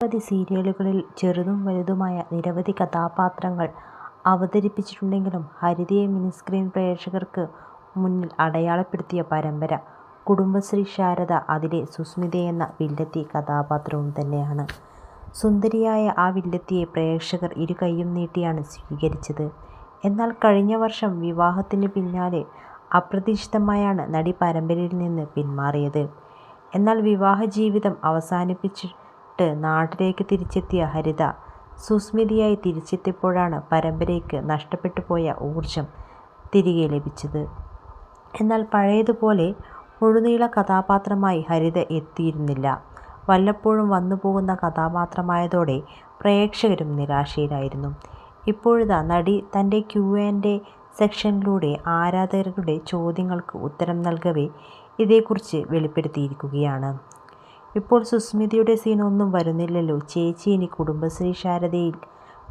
നിരവധി സീരിയലുകളിൽ ചെറുതും വലുതുമായ നിരവധി കഥാപാത്രങ്ങൾ അവതരിപ്പിച്ചിട്ടുണ്ടെങ്കിലും ഹരിതയെ മിനിസ്ക്രീൻ പ്രേക്ഷകർക്ക് മുന്നിൽ അടയാളപ്പെടുത്തിയ പരമ്പര കുടുംബശ്രീ ശാരദ അതിലെ സുസ്മിതയെന്ന വില്ലത്തി കഥാപാത്രവും തന്നെയാണ്. സുന്ദരിയായ ആ വില്ലത്തിയെ പ്രേക്ഷകർ ഇരുകൈയും നീട്ടിയാണ് സ്വീകരിച്ചത്. എന്നാൽ കഴിഞ്ഞ വർഷം വിവാഹത്തിന് പിന്നാലെ അപ്രതീക്ഷിതമായാണ് നടി പരമ്പരയിൽ നിന്ന് പിന്മാറിയത്. എന്നാൽ വിവാഹ ജീവിതം അവസാനിപ്പിച്ചിട്ട് നാട്ടിലേക്ക് തിരിച്ചെത്തിയ ഹരിത സുസ്മിതയായി തിരിച്ചെത്തിയപ്പോഴാണ് പരമ്പരയ്ക്ക് നഷ്ടപ്പെട്ടു പോയ ഊർജം തിരികെ ലഭിച്ചത്. എന്നാൽ പഴയതുപോലെ മുഴുനീള കഥാപാത്രമായി ഹരിത എത്തിയിരുന്നില്ല. വല്ലപ്പോഴും വന്നുപോകുന്ന കഥാപാത്രമായതോടെ പ്രേക്ഷകരും നിരാശയിലായിരുന്നു. ഇപ്പോഴിതാ നടി തൻ്റെ Q&A സെക്ഷനിലൂടെ ആരാധകരുടെ ചോദ്യങ്ങൾക്ക് ഉത്തരം നൽകവേ ഇതേക്കുറിച്ച് വെളിപ്പെടുത്തിയിരിക്കുകയാണ്. ഇപ്പോൾ സുസ്മിതയുടെ സീൻ ഒന്നും വരുന്നില്ലല്ലോ ചേച്ചി, ഇനി കുടുംബശ്രീ ശാരദയിൽ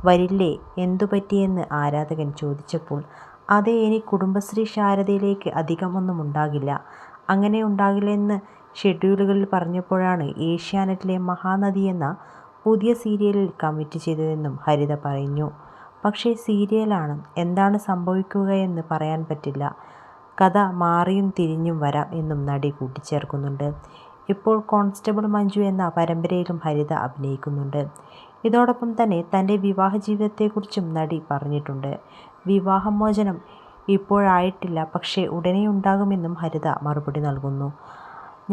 വരില്ലേ, എന്തുപറ്റിയെന്ന് ആരാധകൻ ചോദിച്ചപ്പോൾ അതെ, ഇനി കുടുംബശ്രീ ശാരദയിലേക്ക് അധികം ഒന്നും ഉണ്ടാകില്ല, അങ്ങനെ ഉണ്ടാകില്ലെന്ന് ഷെഡ്യൂളുകളിൽ പറഞ്ഞപ്പോഴാണ് ഏഷ്യാനെറ്റിലെ മഹാനടി എന്ന പുതിയ സീരിയലിൽ കമ്മിറ്റ് ചെയ്തതെന്നും ഹരിത പറഞ്ഞു. പക്ഷേ സീരിയലാണ്, എന്താണ് സംഭവിക്കുകയെന്ന് പറയാൻ പറ്റില്ല, കഥ മാറിയും തിരിഞ്ഞും വരാം എന്നും നടി കൂട്ടിച്ചേർക്കുന്നുണ്ട്. ഇപ്പോൾ കോൺസ്റ്റബിൾ മഞ്ജു എന്ന പരമ്പരയിലും ഹരിത അഭിനയിക്കുന്നുണ്ട്. ഇതോടൊപ്പം തന്നെ തൻ്റെ വിവാഹ ജീവിതത്തെക്കുറിച്ചും നടി പറഞ്ഞിട്ടുണ്ട്. വിവാഹമോചനം ഇപ്പോഴായിട്ടില്ല, പക്ഷേ ഉടനെ ഉണ്ടാകുമെന്നും ഹരിത മറുപടി നൽകുന്നു.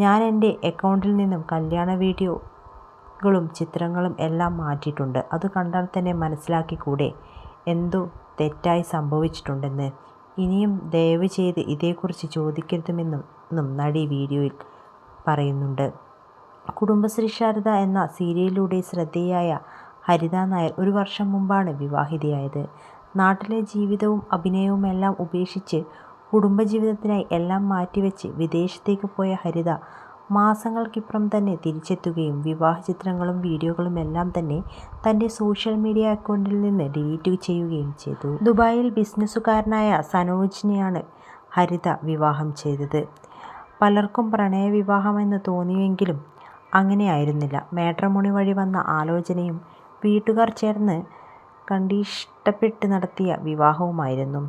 ഞാൻ എൻ്റെ അക്കൗണ്ടിൽ നിന്നും കല്യാണ വീഡിയോകളും ചിത്രങ്ങളും എല്ലാം മാറ്റിയിട്ടുണ്ട്, അത് കണ്ടാൽ തന്നെ മനസ്സിലാക്കിക്കൂടെ എന്തോ തെറ്റായി സംഭവിച്ചിട്ടുണ്ടെന്ന്, ഇനിയും ദയവ് ചെയ്ത് ഇതേക്കുറിച്ച് ചോദിക്കരുതെന്നും നടി വീഡിയോയിൽ പറയുന്നുണ്ട്. കുടുംബശ്രീ ശാരദ എന്ന സീരിയലിലൂടെ ശ്രദ്ധേയയായ ഹരിത നായർ ഒരു വർഷം മുമ്പാണ് വിവാഹിതയായത്. നാട്ടിലെ ജീവിതവും അഭിനയവുമെല്ലാം ഉപേക്ഷിച്ച് കുടുംബജീവിതത്തിനായി എല്ലാം മാറ്റിവെച്ച് വിദേശത്തേക്ക് പോയ ഹരിത മാസങ്ങൾക്കിപ്പുറം തന്നെ തിരിച്ചെത്തുകയും വിവാഹ ചിത്രങ്ങളും വീഡിയോകളുമെല്ലാം തന്നെ തൻ്റെ സോഷ്യൽ മീഡിയ അക്കൗണ്ടിൽ നിന്ന് ഡിലീറ്റ് ചെയ്യുകയും ചെയ്തു. ദുബായിൽ ബിസിനസ്സുകാരനായ സനോജിനെയാണ് ഹരിത വിവാഹം ചെയ്തത്. പലർക്കും പ്രണയവിവാഹമെന്ന് തോന്നിയെങ്കിലും അങ്ങനെയായിരുന്നില്ല. മാട്രിമോണി വഴി വന്ന ആലോചനയും വീട്ടുകാർ ചേർന്ന് കണ്ടിഷ്ടപ്പെട്ട് നടത്തിയ വിവാഹവുമായിരുന്നു.